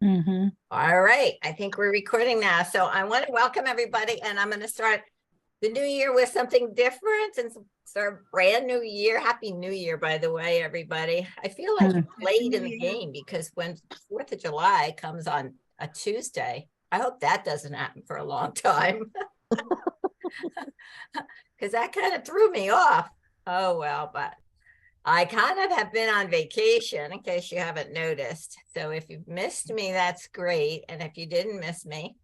Mm-hmm. All right, I think we're recording now. So I want to welcome everybody, and I'm going to start the new year with something different and start a brand new year. Happy New Year, by the way, everybody. I feel like Mm. late in the game because when 4th of July comes on a Tuesday, I hope that doesn't happen for a long time because that kind of threw me off. Oh, well, but I kind of have been on vacation in case you haven't noticed. So if you've missed me, that's great. And if you didn't miss me,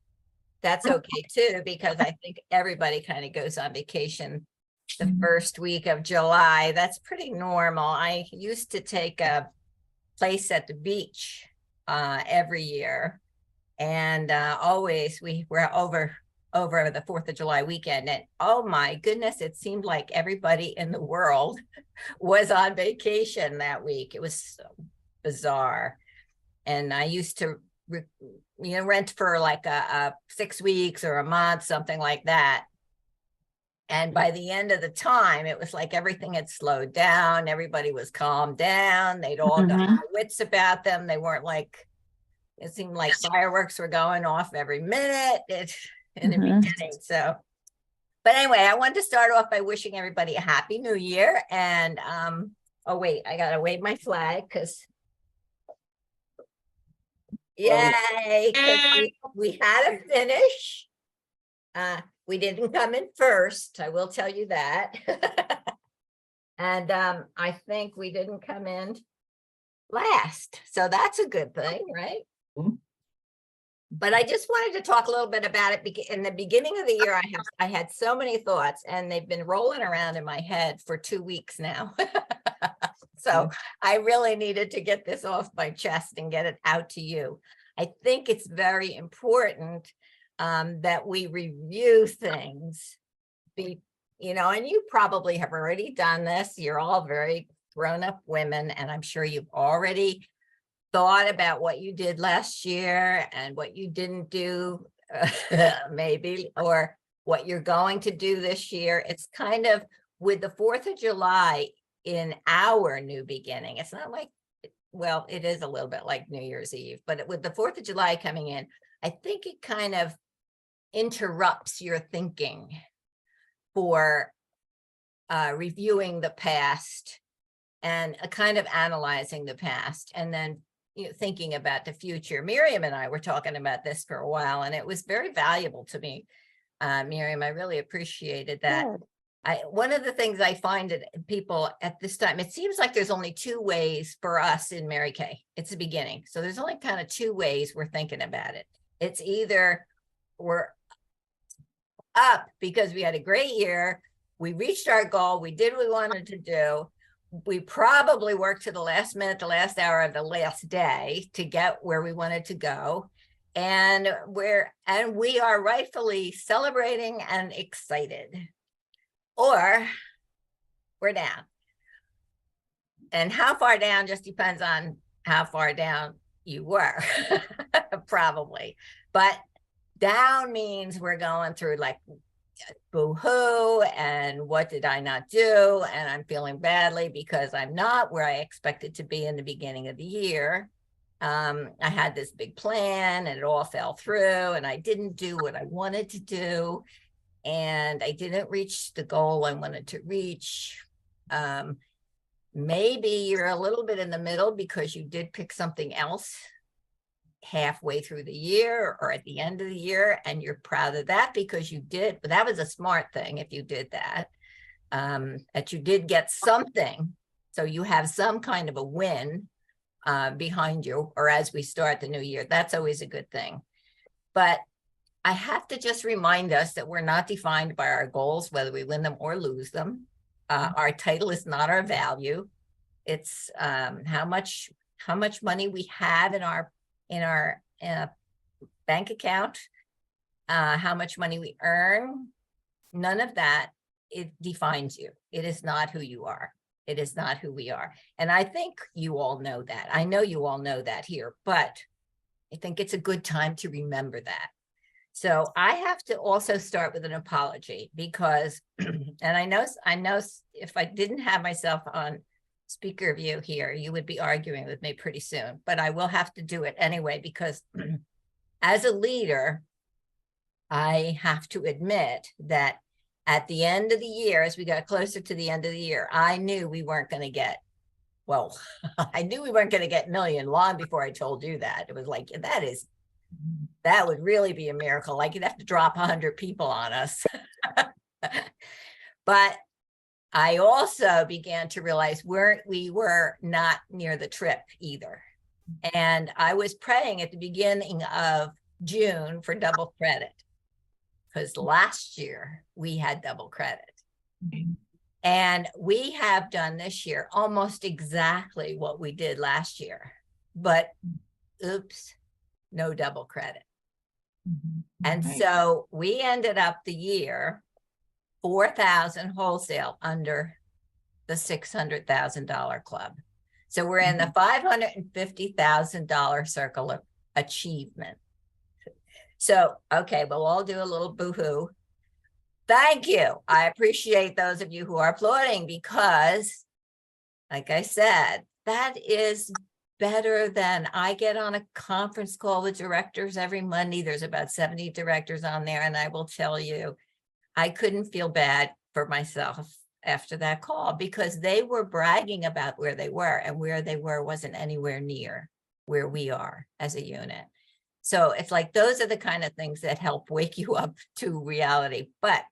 that's okay too, because I think everybody kind of goes on vacation the first week of July. That's pretty normal. I used to take a place at the beach every year, and always we were over the 4th of July weekend. And oh my goodness, it seemed like everybody in the world was on vacation that week. It was so bizarre. And I used to rent for like a 6 weeks or a month, something like that. And by the end of the time, it was like everything had slowed down. Everybody was calmed down. They'd all got Mm-hmm. their wits about them. They weren't like, it seemed like fireworks were going off every minute in the Mm-hmm. beginning. So, but anyway, I wanted to start off by wishing everybody a happy new year. And, oh, wait, I got to wave my flag because yay, because we had a finish. We didn't come in first, I will tell you that. And I think we didn't come in last. So that's a good thing, right? But I just wanted to talk a little bit about it in the beginning of the year. I had so many thoughts and they've been rolling around in my head for 2 weeks now. So I really needed to get this off my chest and get it out to you. I think it's very important that we review things, and you probably have already done this. You're all very grown-up women, and I'm sure you've already thought about what you did last year and what you didn't do, maybe, or what you're going to do this year. It's kind of with the 4th of July in our new beginning. It's not like, well, it is a little bit like New Year's Eve, but with the 4th of July coming in, I think it kind of interrupts your thinking for reviewing the past and kind of analyzing the past and then thinking about the future. Miriam and I were talking about this for a while, and it was very valuable to me. Miriam, I really appreciated that. Good. One of the things I find that people at this time, it seems like there's only two ways for us in Mary Kay. It's the beginning. So there's only kind of two ways we're thinking about it. It's either we're up because we had a great year, we reached our goal, we did what we wanted to do, we probably worked to the last minute, the last hour of the last day to get where we wanted to go. And we are rightfully celebrating and excited. Or we're down. And how far down just depends on how far down you were, probably. But down means we're going through like boo-hoo and what did I not do, and I'm feeling badly because I'm not where I expected to be in the beginning of the year. I had this big plan and it all fell through and I didn't do what I wanted to do and I didn't reach the goal I wanted to reach. Maybe you're a little bit in the middle because you did pick something else halfway through the year or at the end of the year, and you're proud of that because you did, but that was a smart thing if you did that, that you did get something. So you have some kind of a win behind you, or as we start the new year, that's always a good thing. But I have to just remind us that we're not defined by our goals, whether we win them or lose them. Our title is not our value. It's how much money we have in our bank account, how much money we earn. None of that, it defines you. It is not who you are. It is not who we are. And I think you all know that. I know you all know that here, but I think it's a good time to remember that. So I have to also start with an apology because, and I know if I didn't have myself on speaker of you here, you would be arguing with me pretty soon, but I will have to do it anyway, because as a leader, I have to admit that at the end of the year, as we got closer to the end of the year, I knew we weren't going to get, well, I knew we weren't going to get million long before I told you that. It was like, that would really be a miracle. Like, you'd have to drop 100 people on us. But I also began to realize we were not near the trip either. And I was praying at the beginning of June for double credit, because last year we had double credit. And we have done this year almost exactly what we did last year, but oops, no double credit. And so we ended up the year 4,000 wholesale under the $600,000 club. So we're in the $550,000 circle of achievement. So, okay, we'll all do a little boo-hoo. Thank you. I appreciate those of you who are applauding, because, like I said, that is better than, I get on a conference call with directors every Monday. There's about 70 directors on there. And I will tell you, I couldn't feel bad for myself after that call, because they were bragging about where they were, and where they were wasn't anywhere near where we are as a unit. So it's like, those are the kind of things that help wake you up to reality. But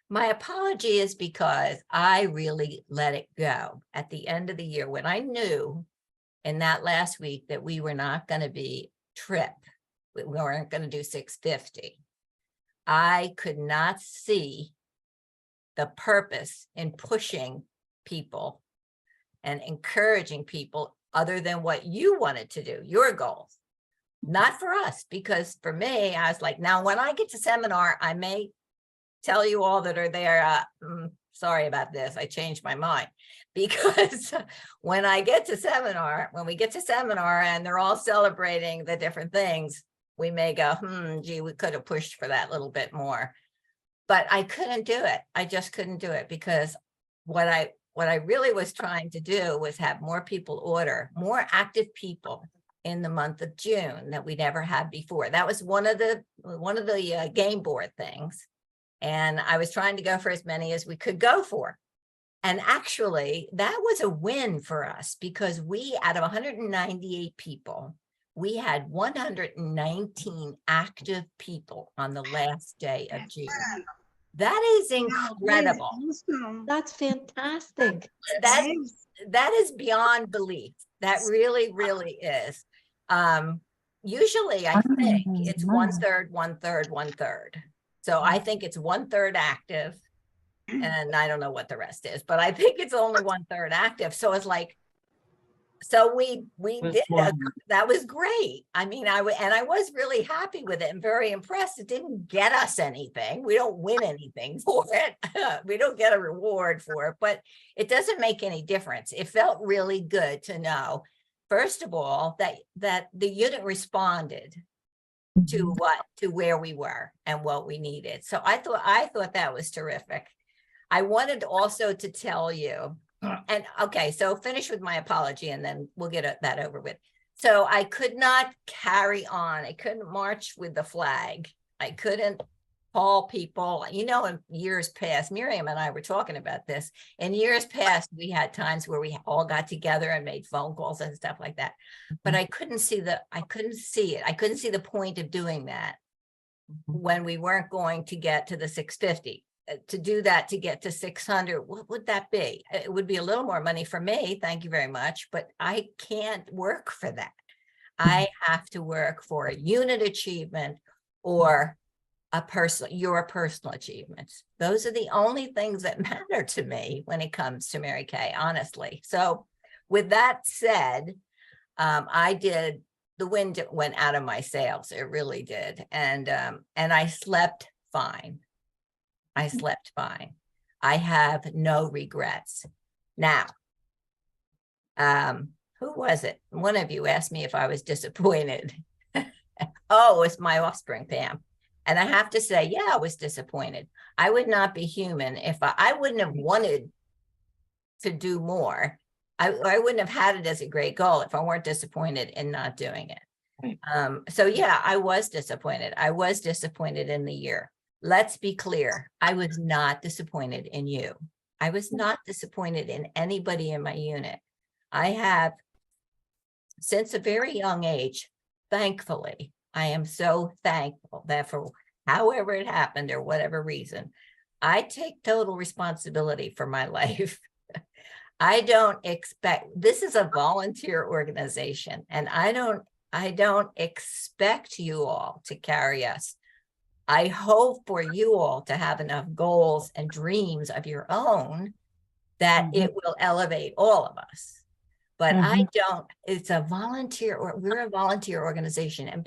my apology is because I really let it go at the end of the year, when I knew in that last week that we were not going to be trip. We weren't going to do 650. I could not see the purpose in pushing people and encouraging people other than what you wanted to do, your goals, not for us. Because for me, I was like, now when I get to seminar, I may tell you all that are there, sorry about this, I changed my mind. Because when we get to seminar and they're all celebrating the different things, we may go, gee, we could have pushed for that little bit more. But I couldn't do it. I just couldn't do it, because what I really was trying to do was have more people order, more active people in the month of June that we never had before. That was one of the game board things. And I was trying to go for as many as we could go for. And actually, that was a win for us, because we, out of 198 people, we had 119 active people on the last day of June. That is incredible. That's fantastic. That is beyond belief. That really, really is. Usually, I think it's 1/3, 1/3, 1/3. So I think it's 1/3 active, and I don't know what the rest is, but I think it's only 1/3 active. So it's like, so we did that was great. I mean, I was really happy with it and very impressed. It didn't get us anything. We don't win anything for it. We don't get a reward for it, but it doesn't make any difference. It felt really good to know, first of all, that the unit responded to where we were and what we needed. So I thought that was terrific. I wanted also to tell you, and okay, so finish with my apology and then we'll get that over with. So I could not carry on. I couldn't march with the flag. I couldn't call people, in years past, Miriam and I were talking about this. In years past, we had times where we all got together and made phone calls and stuff like that. But I couldn't see it. I couldn't see the point of doing that when we weren't going to get to the 650. To do that, to get to 600, what would that be? It would be a little more money for me, thank you very much, but I can't work for that. I have to work for a unit achievement or your personal achievements. Those are the only things that matter to me when it comes to Mary Kay, honestly. So with that said, the wind went out of my sails. It really did. And I slept fine. I slept fine. I have no regrets. Now, who was it? One of you asked me if I was disappointed. Oh, it was my offspring, Pam. And I have to say, yeah, I was disappointed. I would not be human if I wouldn't have wanted to do more. I wouldn't have had it as a great goal if I weren't disappointed in not doing it. Right. So yeah, I was disappointed. I was disappointed in the year. Let's be clear. I was not disappointed in you. I was not disappointed in anybody in my unit. I have, since a very young age, thankfully, I am so thankful that for however it happened or whatever reason, I take total responsibility for my life. I don't expect, this is a volunteer organization, and I don't expect you all to carry us. I hope for you all to have enough goals and dreams of your own that it will elevate all of us. But I don't, it's a volunteer, or we're a volunteer organization. And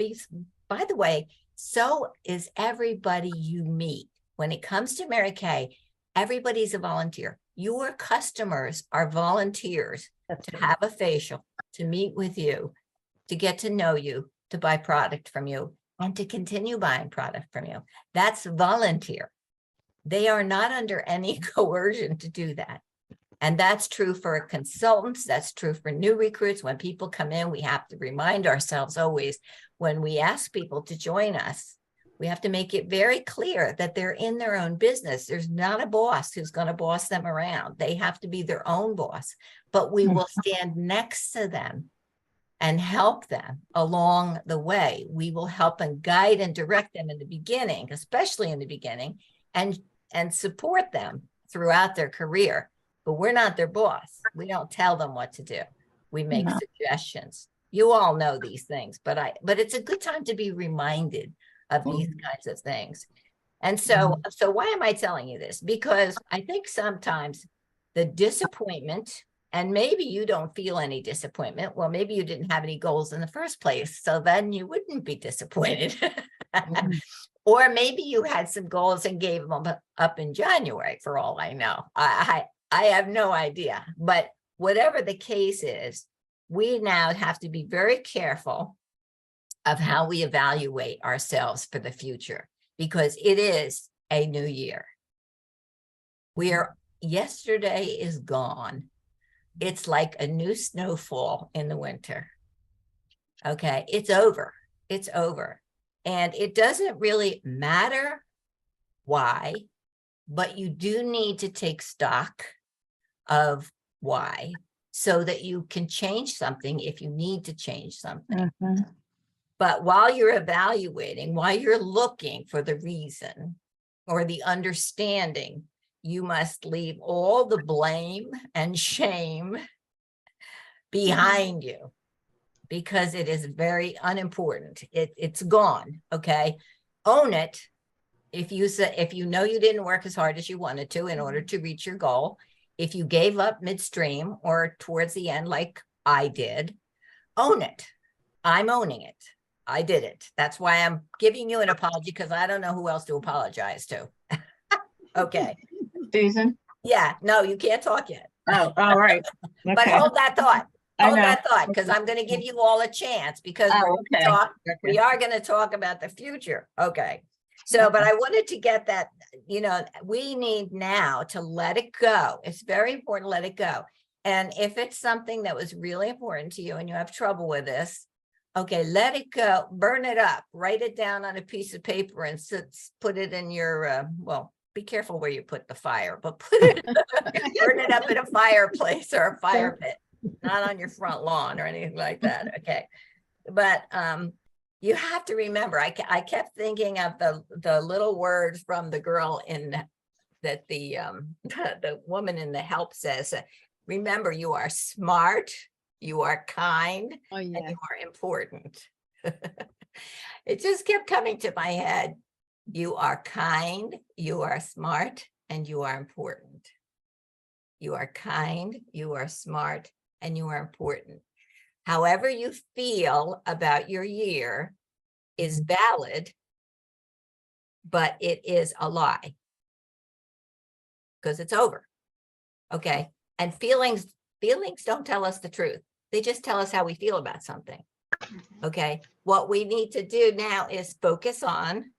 by the way, so is everybody you meet. When it comes to Mary Kay, everybody's a volunteer. Your customers are volunteers to have a facial, to meet with you, to get to know you, to buy product from you, and to continue buying product from you. That's volunteer. They are not under any coercion to do that. And that's true for consultants. That's true for new recruits. When people come in, we have to remind ourselves always, when we ask people to join us, we have to make it very clear that they're in their own business. There's not a boss who's going to boss them around. They have to be their own boss, but we will stand next to them and help them along the way. We will help and guide and direct them in the beginning, especially in the beginning, and support them throughout their career. But we're not their boss. We don't tell them what to do. We make suggestions. You all know these things, but it's a good time to be reminded of these kinds of things. And so why am I telling you this? Because I think sometimes the disappointment, and maybe you don't feel any disappointment. Well, maybe you didn't have any goals in the first place, so then you wouldn't be disappointed. Or maybe you had some goals and gave them up in January, for all I know. I have no idea. But whatever the case is, we now have to be very careful of how we evaluate ourselves for the future, because it is a new year. Yesterday is gone. It's like a new snowfall in the winter. Okay, it's over. It's over. And it doesn't really matter why, but you do need to take stock of why, so that you can change something if you need to change something. But while you're evaluating, while you're looking for the reason or the understanding, you must leave all the blame and shame behind you, because it is very unimportant. It's gone. Okay. Own it. If you know you didn't work as hard as you wanted to in order to reach your goal, if you gave up midstream or towards the end, like I did, own it. I'm owning it. I did it. That's why I'm giving you an apology, because I don't know who else to apologize to. Okay. Susan? Yeah, no, you can't talk yet. Oh, all right. But Okay. hold that thought. I Hold know. that thought, because I'm going to give you all a chance, because Oh, okay. we are going to talk about the future. Okay. So, but I wanted to get that, we need now to let it go. It's very important to let it go. And if it's something that was really important to you and you have trouble with this, okay, let it go, burn it up, write it down on a piece of paper and put it in your, well, be careful where you put the fire, but burn it up in a fireplace or a fire pit, not on your front lawn or anything like that. Okay. But, you have to remember, I kept thinking of the little words from the girl that the woman in the help says, remember, you are smart, you are kind, and you are important. It just kept coming to my head. You are kind, you are smart, and you are important. You are kind, you are smart, and you are important. However you feel about your year is valid, but it is a lie, because it's over. Okay. And feelings don't tell us the truth. They just tell us how we feel about something. Okay. What we need to do now is focus on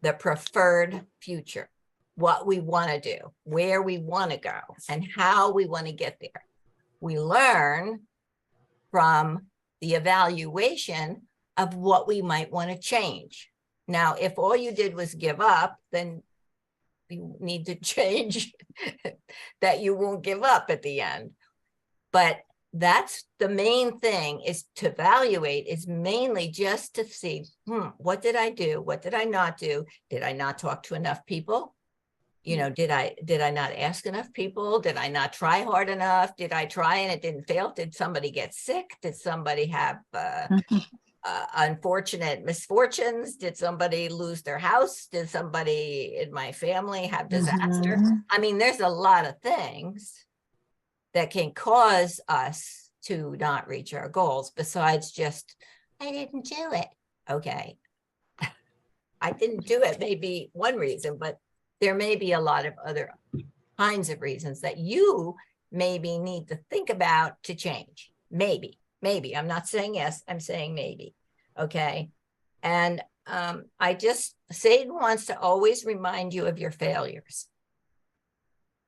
the preferred future. what we want to do, where we want to go, and how we want to get there. We learn from the evaluation of what we might want to change. Now, if all you did was give up, then you need to change that you won't give up at the end. But that's the main thing, is to evaluate, is mainly just to see, what did I do? What did I not do? Did I not talk to enough people? You know, did I not ask enough people? Did I not try hard enough? Did I try and it didn't fail? Did somebody get sick? Did somebody have unfortunate misfortunes? Did somebody lose their house? Did somebody in my family have disaster? Mhm. I mean, there's a lot of things that can cause us to not reach our goals besides just, I didn't do it. Okay. I didn't do it, maybe one reason, but there may be a lot of other kinds of reasons that you maybe need to think about to change. Maybe. I'm not saying yes, I'm saying maybe. Okay. And Satan wants to always remind you of your failures.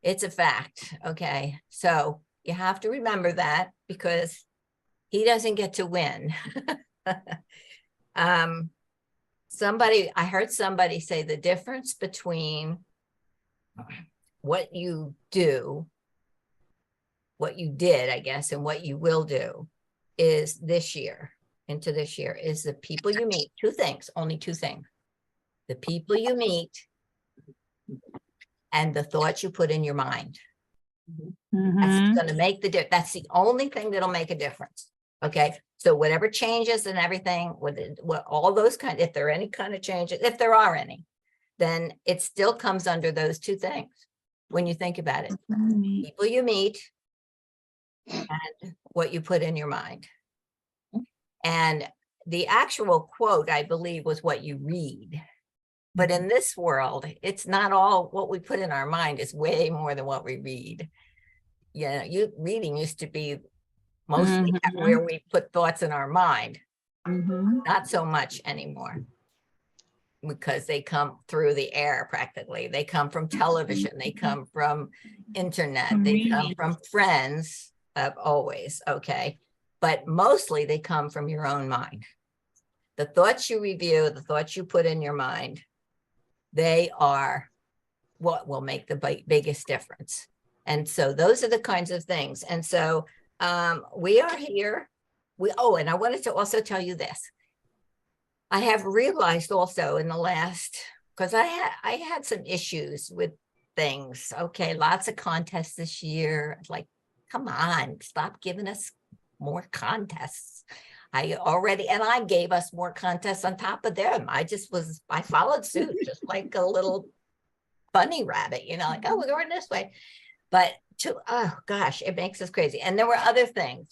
It's a fact. Okay. So you have to remember that, because he doesn't get to win. I heard somebody say the difference between what you do, what you did, I guess, and what you will do is into this year, is the people you meet. Two things, only two things. The people you meet and the thoughts you put in your mind. That's going to make that's the only thing that'll make a difference. Okay. So whatever changes and everything, with all those if there are any kind of changes, if there are any, then it still comes under those two things. When you think about it, people you meet and what you put in your mind. And the actual quote, I believe, was what you read. But in this world, it's not all what we put in our mind is way more than what we read. Yeah, reading used to be mostly where we put thoughts in our mind. Not so much anymore, because they come through the air practically. They come from television, they come from internet, they come from friends always, okay? But mostly they come from your own mind. The thoughts you review, the thoughts you put in your mind, they are what will make the biggest difference. And so those are the kinds of things. And so we are here. And I wanted to also tell you this. I have realized also in the last, because I had some issues with things. Okay, lots of contests this year. Like, come on, stop giving us more contests. I gave us more contests on top of them. I followed suit, just like a little bunny rabbit, like, oh, we're going this way. But oh gosh, it makes us crazy. And there were other things,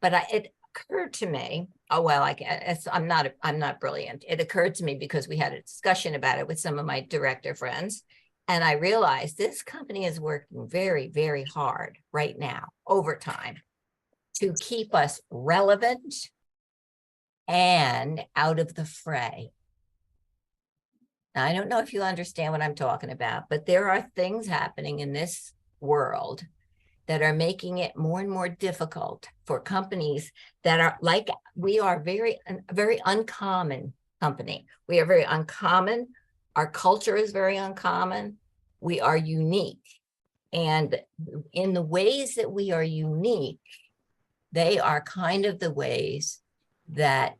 but it occurred to me, I'm not brilliant. It occurred to me because we had a discussion about it with some of my director friends. And I realized this company is working very, very hard right now, overtime, to keep us relevant and out of the fray. Now, I don't know if you understand what I'm talking about, but there are things happening in this world that are making it more and more difficult for companies that are like, we are a very uncommon company. We are very uncommon. Our culture is very uncommon. We are unique. And in the ways that we are unique, they are kind of the ways that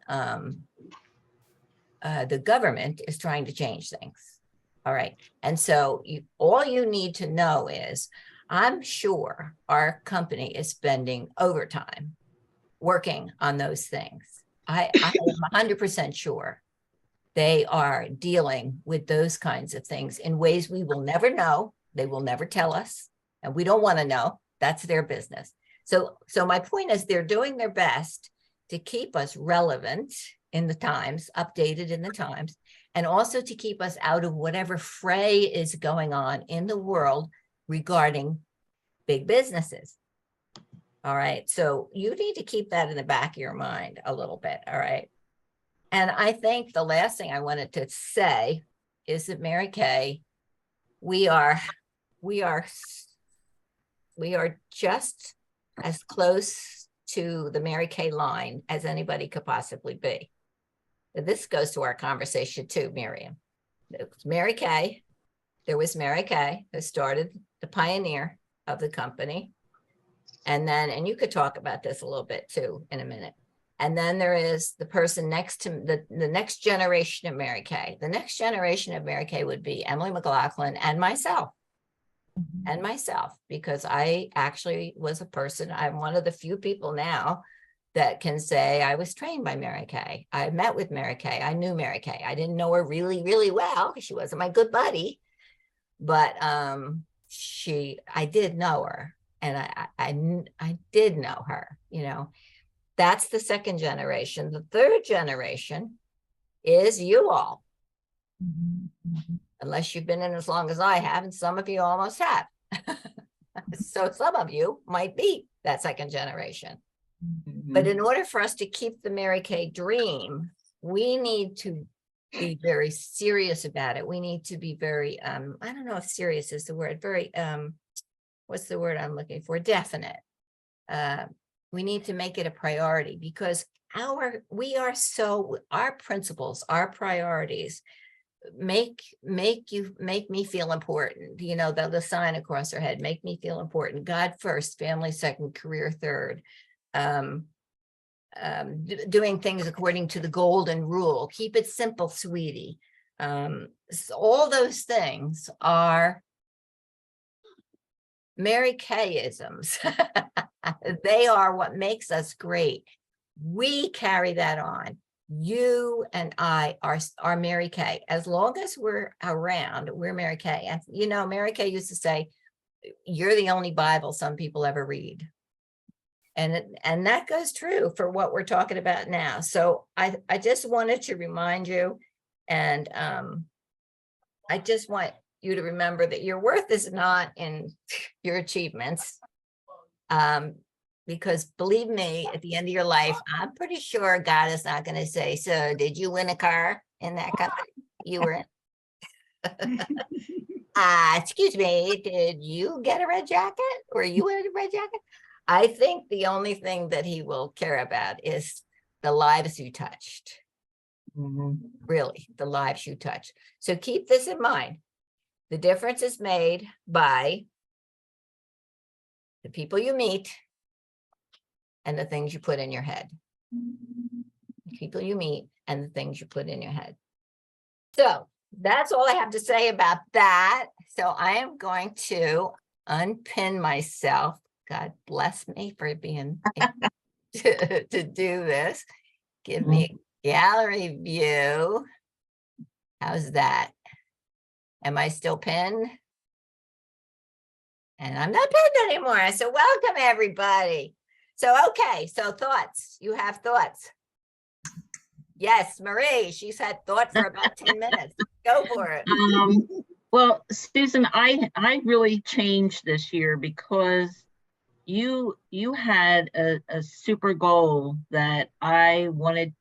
the government is trying to change things. All right. And so all you need to know is, I'm sure our company is spending overtime working on those things. I am 100% sure they are dealing with those kinds of things in ways we will never know. They will never tell us, and we don't want to know. That's their business. So my point is, they're doing their best to keep us relevant in the times, updated in the times, and also to keep us out of whatever fray is going on in the world regarding big businesses. All right. So you need to keep that in the back of your mind a little bit. All right. And I think the last thing I wanted to say is that Mary Kay we are just as close to the Mary Kay line as anybody could possibly be. This goes to our conversation too, Miriam. It was Mary Kay. There was Mary Kay, who started the pioneer of the company. And then, and you could talk about this a little bit too in a minute. And then there is the person next to the next generation of Mary Kay. The next generation of Mary Kay would be Emily McLaughlin and myself. And myself, because I actually was a person, I'm one of the few people now that can say I was trained by Mary Kay. I met with Mary Kay. I knew Mary Kay. I didn't know her really, really well because she wasn't my good buddy, but I did know her, and I did know her, you know. That's the second generation. The third generation is you all. Unless you've been in as long as I have, and some of you almost have. So some of you might be that second generation. But in order for us to keep the Mary Kay dream, we need to be very serious about it. We need to be very, I don't know if serious is the word, very, what's the word I'm looking for? Definite. We need to make it a priority because our principles, our priorities, make me feel important. You know, the sign across our head, make me feel important. God first, family second, career third. Doing things according to the golden rule. Keep it simple, sweetie. So all those things are Mary Kay-isms. They are what makes us great. We carry that on. You and I are Mary Kay. As long as we're around, we're Mary Kay. And you know, Mary Kay used to say, "You're the only Bible some people ever read." And that goes true for what we're talking about now. So I just wanted to remind you, and I just want you to remember that your worth is not in your achievements. Because believe me, at the end of your life, I'm pretty sure God is not going to say, "So did you win a car in that company you were in?" Excuse me, did you get a red jacket? Or you wear a red jacket? I think the only thing that he will care about is the lives you touched. Really, the lives you touched. So keep this in mind. The difference is made by the people you meet and the things you put in your head. The people you meet and the things you put in your head. So that's all I have to say about that. So I am going to unpin myself. God bless me for being to do this. Give me a gallery view. How's that? Am I still pinned? And I'm not pinned anymore. So welcome everybody. So, okay. So thoughts, you have thoughts. Yes, Marie, she's had thought for about 10 minutes. Go for it. Well, Susan, I really changed this year because you had a super goal that I wanted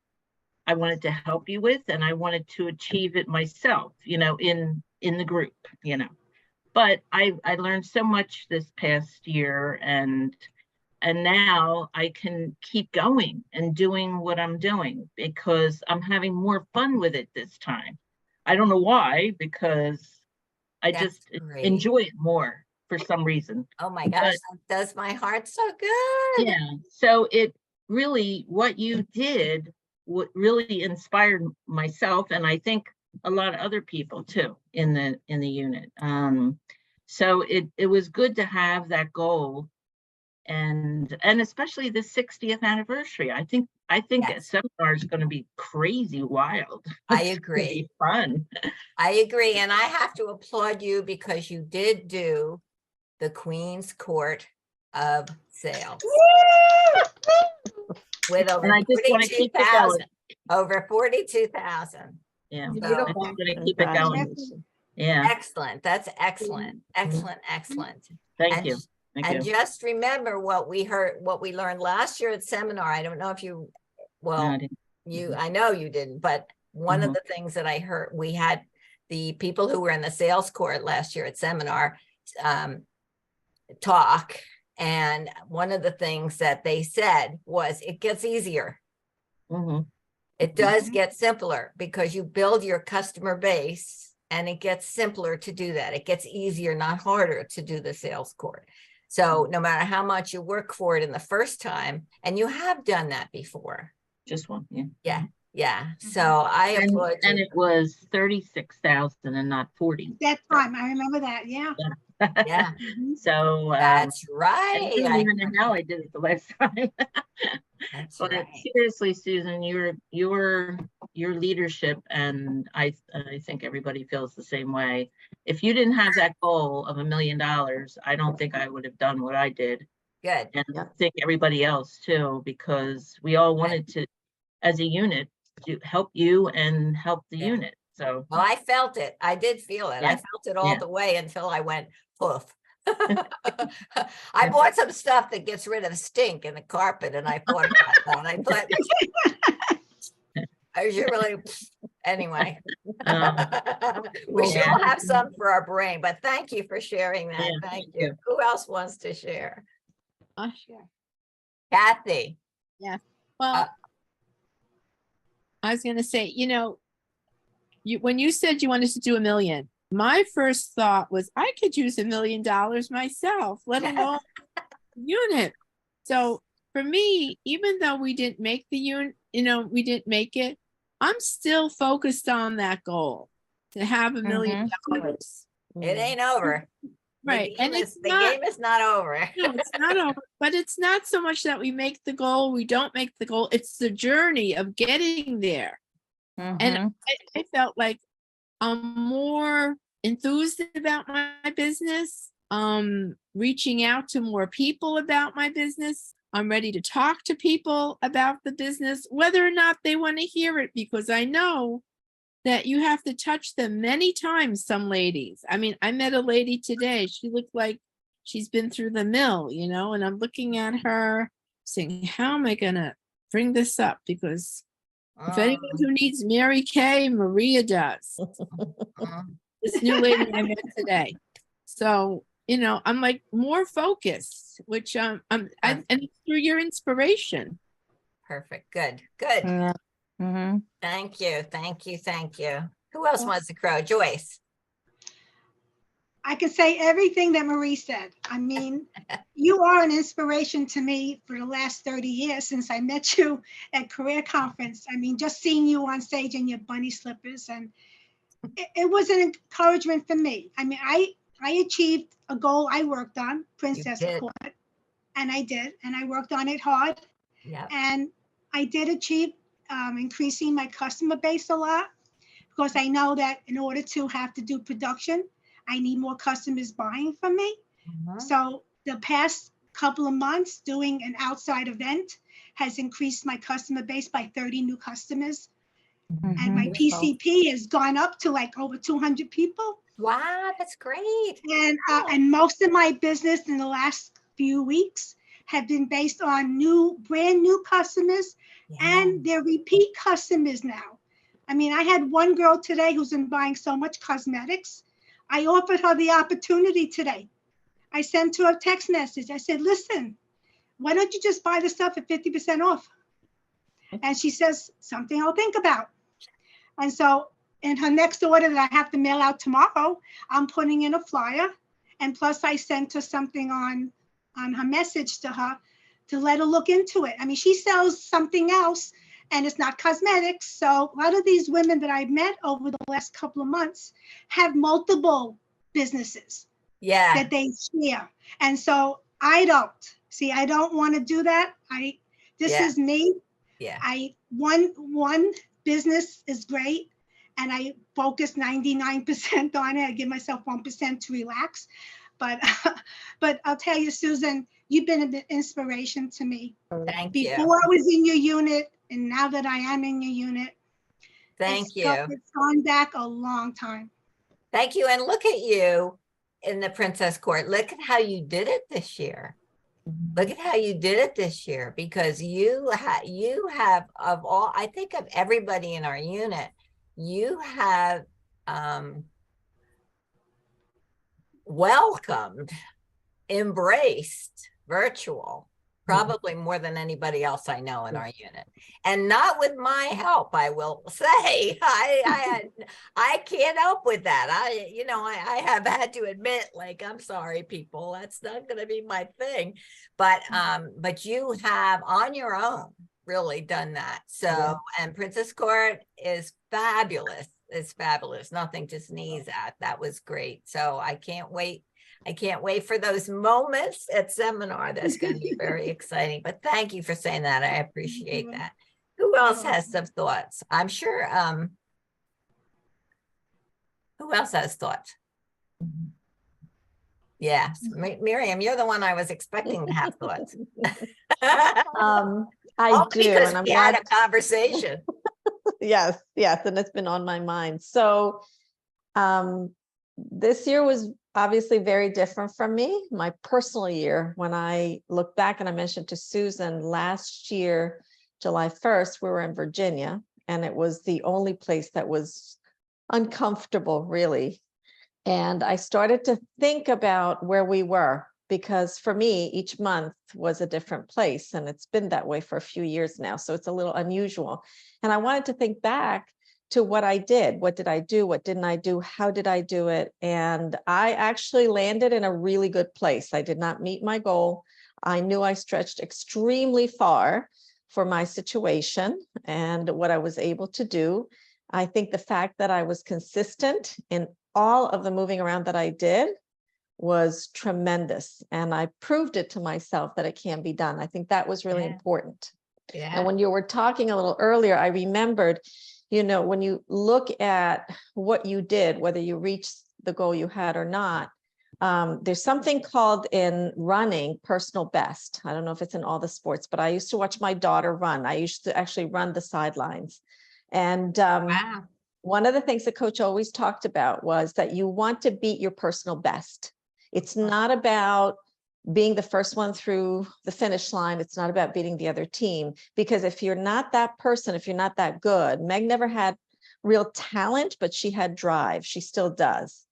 to help you with, and I wanted to achieve it myself, you know, in the group, you know. But I learned so much this past year, and now I can keep going and doing what I'm doing because I'm having more fun with it this time. I don't know why, because I That's just great. enjoy it more for some reason. Oh my gosh, that does my heart so good. Yeah. So it really, what you did, what really inspired myself, and I think a lot of other people too in the unit. So it was good to have that goal, and especially the 60th anniversary. I think Yes. a seminar is going to be crazy wild. I It's gonna agree. be fun. I agree. And I have to applaud you because you did do the Queen's Court of Sales with over And I just want to keep it 42,000. going. Over 42,000. Yeah. I'm Beautiful. just going to keep it going. Yeah. Excellent. That's excellent. Excellent. Excellent. Thank And you. Thank And you. just remember what we learned last year at seminar. I don't know if you, No, well, I didn't. I know you didn't, but one of Mhm. the things that I heard, we had the people who were in the sales court last year at seminar talk. And one of the things that they said was it gets easier. Mhm. It does get simpler because you build your customer base and it gets simpler to do that. It gets easier, not harder to do the sales court. So no matter how much you work for it in the first time, and you have done that before. Just one, yeah. Yeah. Yeah. So I applaud And you. it was 36,000 and not 40. That time, I remember that, yeah. Yeah, So, that's I right. don't even know how I did it the last time. That's But right. seriously, Susan, your leadership, and I think everybody feels the same way. If you didn't have that goal of $1 million, I don't think I would have done what I did. Good. And I Yeah. think everybody else too, because we all wanted to, as a unit, to help you and help the Yeah. unit. So, Well, I felt it. I did feel it. I Yeah. felt it all Yeah. the way until I went poof. I bought some stuff that gets rid of the stink in the carpet, and I thought about that. And I thought I should really anyway. We should all have some for our brain, but thank you for sharing that. Yeah, Thank thank you. you. Who else wants to share? Oh, sure. Kathy. Well, I was going to say, when you said you wanted to do $1 million, my first thought was I could use $1 million myself, let alone unit. So for me, even though we didn't make the unit, we didn't make it, I'm still focused on that goal to have $1 million. It ain't over. Right. And it's The not, game is not over. no, it's not over, but it's not so much that we make the goal, we don't make the goal. It's the journey of getting there. And I felt like I'm more enthused about my business. Reaching out to more people about my business. I'm ready to talk to people about the business, whether or not they want to hear it, because I know that you have to touch them many times, some ladies. I mean, I met a lady today. She looked like she's been through the mill, and I'm looking at her saying, how am I going to bring this up? Because if anyone who needs Mary Kay, Maria does. This new lady I met today. So, I'm like more focused, which and it's through your inspiration. Perfect. Good. Good. Thank you. Thank you. Thank you. Who else wants to crow? Joyce. I could say everything that Marie said. I mean, you are an inspiration to me for the last 30 years since I met you at Career Conference. I mean, just seeing you on stage in your bunny slippers, and it was an encouragement for me. I mean, I achieved a goal I worked on, Princess did. Court, and I did, and I worked on it hard. Yeah. And I did achieve increasing my customer base a lot, because I know that in order to have to do production, I need more customers buying from me. So the past couple of months doing an outside event has increased my customer base by 30 new customers. And my PCP has gone up to like over 200 people. Wow, that's great. And most of my business in the last few weeks have been based on brand new customers and they're repeat customers now. I mean, I had one girl today who's been buying so much cosmetics. I offered her the opportunity today. I sent her a text message. I said, listen, why don't you just buy the stuff at 50% off? And she says, something I'll think about. And so in her next order that I have to mail out tomorrow, I'm putting in a flyer. And plus I sent her something on her message to her to let her look into it. I mean, she sells something else and it's not cosmetics. So a lot of these women that I've met over the last couple of months have multiple businesses that they share. And so I don't want to do that. This is me. One business is great. And I focus 99% on it. I give myself 1% to relax. But I'll tell you, Susan, you've been an inspiration to me. Thank you. Before I was in your unit, and now that I am in your unit. Thank you. It's gone back a long time. Thank you. And look at you in the Princess Court. Look at how you did it this year. Look at how you did it this year, because you have of all, I think of everybody in our unit, you have welcomed, embraced virtual, probably more than anybody else I know in our unit, and not with my help, I will say. I can't help with that. I have had to admit, like, I'm sorry, people, that's not going to be my thing. But you have on your own really done that. So, Yeah. and Princess Court is fabulous. It's fabulous. Nothing to sneeze at. That was great. So I can't wait. I can't wait for those moments at seminar. That's going to be very exciting. But thank you for saying that. I appreciate that. Who else has some thoughts? I'm sure. Who else has thoughts? Yes, Miriam, you're the one I was expecting to have thoughts. I Only do, because and I'm we had glad. a conversation. Yes, and it's been on my mind. So, this year was obviously very different from me, my personal year. When I look back, and I mentioned to Susan last year, July 1st, we were in Virginia, and it was the only place that was uncomfortable, really. And I started to think about where we were, because for me, each month was a different place, and it's been that way for a few years now. So it's a little unusual. And I wanted to think back to what I did. What did I do? What didn't I do? How did I do it? And I actually landed in a really good place. I did not meet my goal. I knew I stretched extremely far for my situation and what I was able to do. I think the fact that I was consistent in all of the moving around that I did was tremendous. And I proved it to myself that it can be done. I think that was really important. Yeah. And when you were talking a little earlier, I remembered, when you look at what you did, whether you reached the goal you had or not, there's something called in running personal best. I don't know if it's in all the sports, but I used to watch my daughter run. I used to actually run the sidelines. And Wow. one of the things the coach always talked about was that you want to beat your personal best. It's not about being the first one through the finish line. It's not about beating the other team, because if you're not that person, if you're not that good, Meg never had real talent, but she had drive. She still does.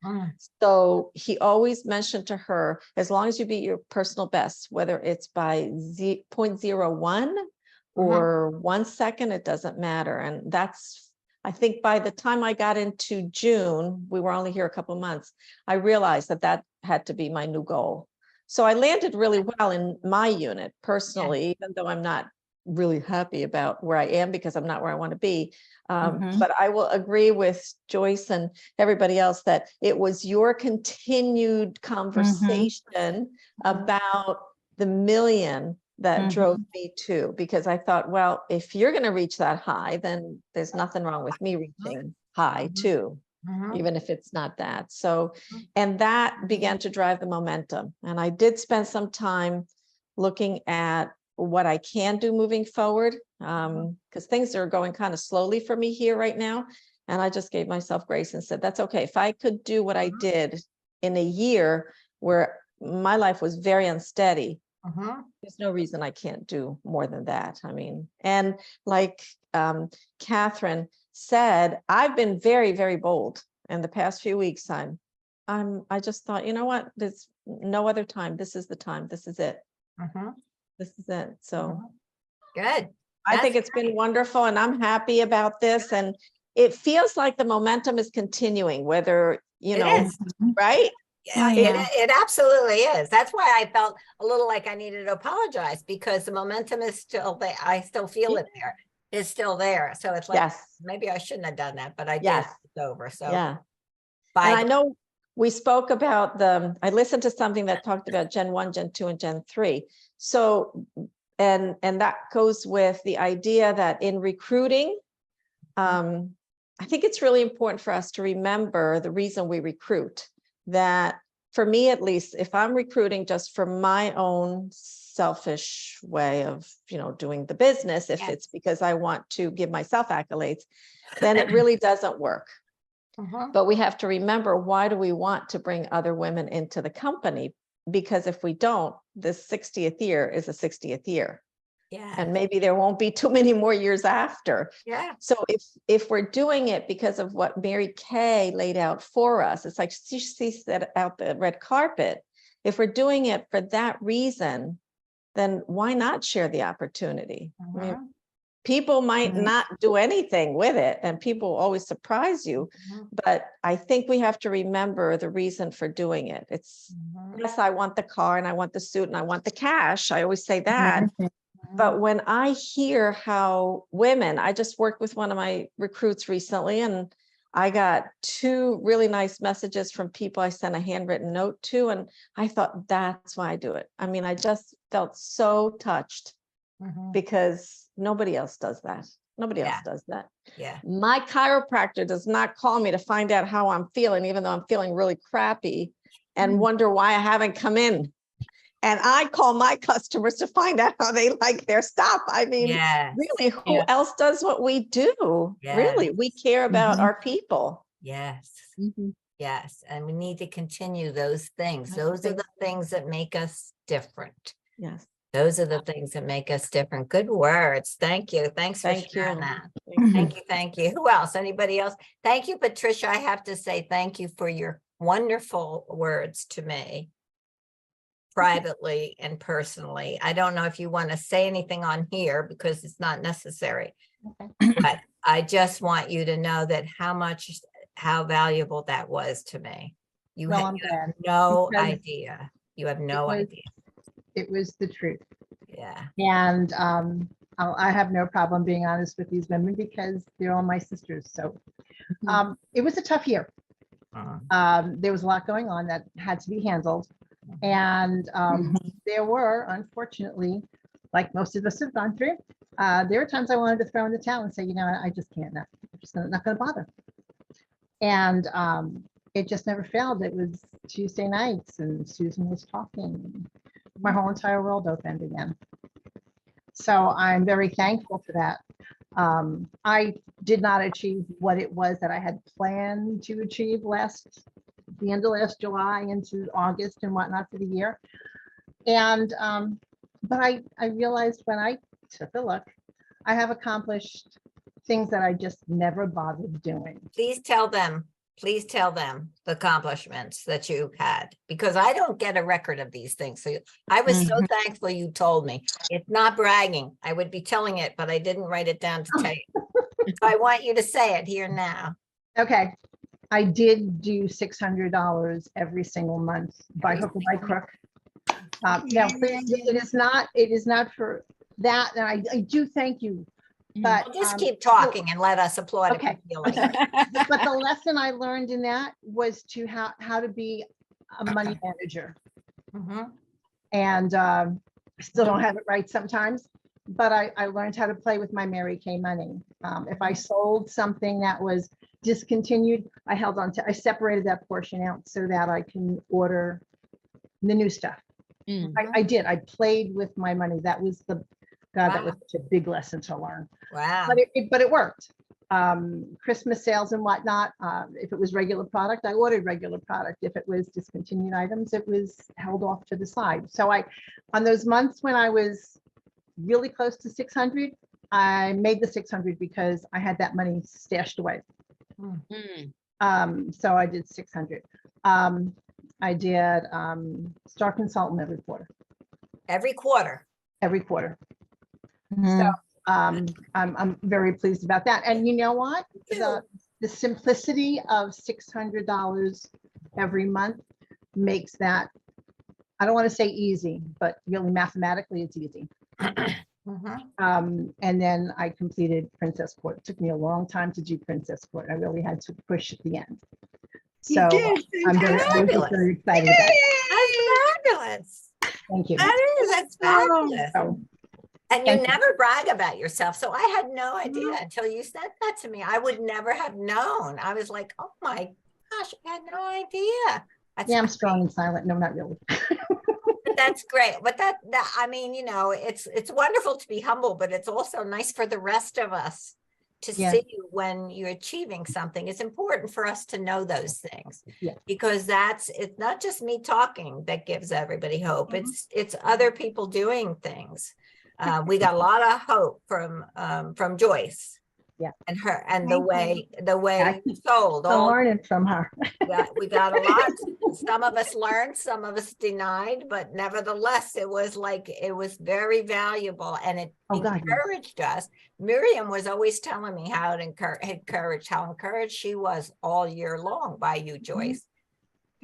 So he always mentioned to her, as long as you beat your personal best, whether it's by 0.01 or 1 second, it doesn't matter. And that's, I think by the time I got into June, we were only here a couple of months, I realized that that had to be my new goal. So I landed really well in my unit personally, even though I'm not really happy about where I am, because I'm not where I want to be. But I will agree with Joyce and everybody else that it was your continued conversation about the million that drove me too, because I thought, well, if you're going to reach that high, then there's nothing wrong with me reaching high too. Even if it's not that. So, and that began to drive the momentum. And I did spend some time looking at what I can do moving forward, because things are going kind of slowly for me here right now. And I just gave myself grace and said, that's okay. If I could do what I did in a year where my life was very unsteady, there's no reason I can't do more than that. I mean, and like Catherine said, I've been very, very bold in the past few weeks. I just thought, you know what, there's no other time. This is the time. This is it. This is it. So good. I think it's been wonderful, and I'm happy about this. And it feels like the momentum is continuing, whether, right? Yeah, it absolutely is. That's why I felt a little like I needed to apologize, because the momentum is still there. I still feel it there. It's still there. So it's like, maybe I shouldn't have done that, but I did. It's over. So and I know we spoke about I listened to something that talked about Gen 1, Gen 2, and Gen 3. So, and that goes with the idea that in recruiting, I think it's really important for us to remember the reason we recruit. That for me, at least, if I'm recruiting just for my own selfish way of, doing the business, if it's because I want to give myself accolades, then it really doesn't work. But we have to remember, why do we want to bring other women into the company? Because if we don't, this 60th year is a 60th year. Yeah, And maybe there won't be too many more years after. yeah, So if we're doing it because of what Mary Kay laid out for us, it's like she set out the red carpet. If we're doing it for that reason, then why not share the opportunity? I mean, Mhm, people might Mhm. not do anything with it, and people always surprise you. mhm, But I think we have to remember the reason for doing it. It's, mhm, yes, I want the car and I want the suit and I want the cash. I always say that. Mhm. But when I hear how women, I just worked with one of my recruits recently, and I got 2 really nice messages from people I sent a handwritten note to, and I thought that's why I do it. I mean, I just felt so touched mhm. because nobody else does that. Nobody else Yeah. does that. Yeah, My chiropractor does not call me to find out how I'm feeling, even though I'm feeling really crappy, and wonder why I haven't come in. And I call my customers to find out how they like their stuff. I mean, yes, really, who Yeah. else does what we do? Yeah. Really, we care about Mhm. our people. yes, Mhm. yes. And we need to continue those things. I Those are think- the things that make us different. Yes, Those are the things that make us different. Good words. Thank you. Thanks for thank sharing you. that. Thank you. Thank you. Thank you. Who else? Anybody else? Thank you, Patricia. I have to say thank you for your wonderful words to me privately and personally. I don't know if you want to say anything on here because it's not necessary. But I just want you to know that how valuable that was to me. You Well, have I'm glad. no because idea. You have no was- idea. It was the truth. Yeah. And I have no problem being honest with these women because they're all my sisters. So it was a tough year. There was a lot going on that had to be handled. And there were, unfortunately, like most of us have gone through, there were times I wanted to throw in the towel and say, you know, I just can't, I'm just not going to bother. And it just never failed. It was Tuesday nights and Susan was talking. My whole entire world opened again. So I'm very thankful for that. I did not achieve what it was that I had planned to achieve the end of last July into August and whatnot for the year. And but I realized when I took a look, I have accomplished things that I just never bothered doing. Please tell them the accomplishments that you had, because I don't get a record of these things. So I was so thankful you told me. It's not bragging. I would be telling it, but I didn't write it down to tell you. So I want you to say it here now. Okay, I did do $600 every single month by hook or by crook. Now, please, it is not for that, and I do thank you. But Well, just keep talking and let us applaud. Okay. If you feel like it. But the lesson I learned in that was to how to be a money manager. Mhm. And I still don't have it right sometimes, but I learned how to play with my Mary Kay money. If I sold something that was discontinued, I held on to, I separated that portion out so that I can order the new stuff. Mm. I did. I played with my money. That was that was Wow. such a big lesson to learn. Wow. But it worked. Christmas sales and whatnot. If it was regular product, I ordered regular product. If it was discontinued items, it was held off to the side. So on those months when I was really close to 600, I made the 600 because I had that money stashed away. Mm. So I did 600. I did Star Consultant every quarter. Every quarter. Every quarter. So I'm very pleased about that. And you know what? The simplicity of $600 every month makes that, I don't want to say easy, but really mathematically it's easy. Mhm. And then I completed Princess Court. It took me a long time to do Princess Court. I really had to push at the end. You So did. I'm very Fabulous. excited about it. That's fabulous. Thank you. That's fabulous. So, And you Thank you. never brag about yourself. So I had no idea until you said that to me. I would never have known. I was like, oh my gosh, I had no idea. That's yeah, I'm great. strong and silent. No, not really. But that's great. But that I mean, you know, it's wonderful to be humble, but it's also nice for the rest of us to Yeah. see when you're achieving something. It's important for us to know those things. Yeah. Because it's not just me talking that gives everybody hope. Mhm. It's other people doing things. We got a lot of hope from Joyce. Yeah. And her, and Thank the way I you sold So all, learning from her. we got a lot. Some of us learned, some of us denied, but nevertheless, it was very valuable, and it Oh, God, yes. encouraged us. Miriam was always telling me how it how encouraged she was all year long by you, Joyce.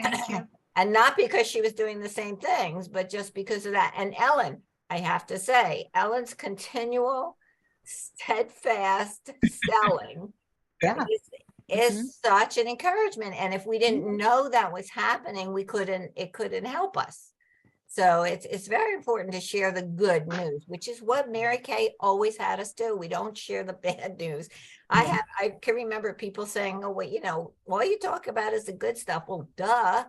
Thank you. And not because she was doing the same things, but just because of that. And Ellen, I have to say, Ellen's continual, steadfast selling Yeah. is such an encouragement. And if we didn't know that was happening, it couldn't help us. So it's very important to share the good news, which is what Mary Kay always had us do. We don't share the bad news. I can remember people saying, oh, wait, all you talk about is the good stuff. Well, duh.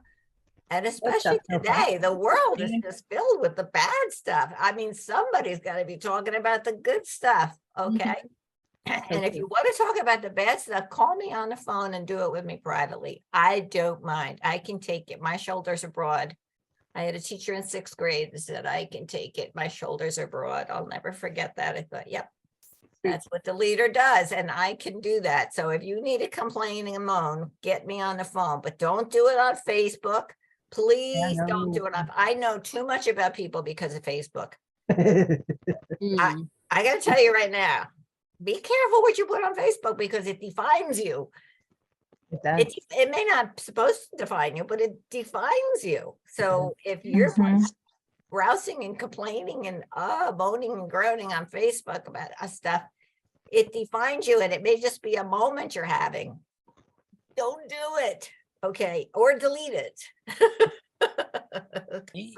And especially today, the world is just filled with the bad stuff. I mean, somebody's got to be talking about the good stuff. Okay. And if you want to talk about the bad stuff, call me on the phone and do it with me privately. I don't mind. I can take it. My shoulders are broad. I had a teacher in 6th grade that said, I can take it. My shoulders are broad. I'll never forget that. I thought, yep, that's what the leader does. And I can do that. So if you need to complain and moan, get me on the phone, but don't do it on Facebook. Please don't do it on. I know too much about people because of Facebook. I got to tell you right now, be careful what you put on Facebook because it defines you. It may not supposed to define you, but it defines you. So if you're grousing and complaining and moaning and groaning on Facebook about stuff, it defines you, and it may just be a moment you're having. Don't do it, okay? Or delete it.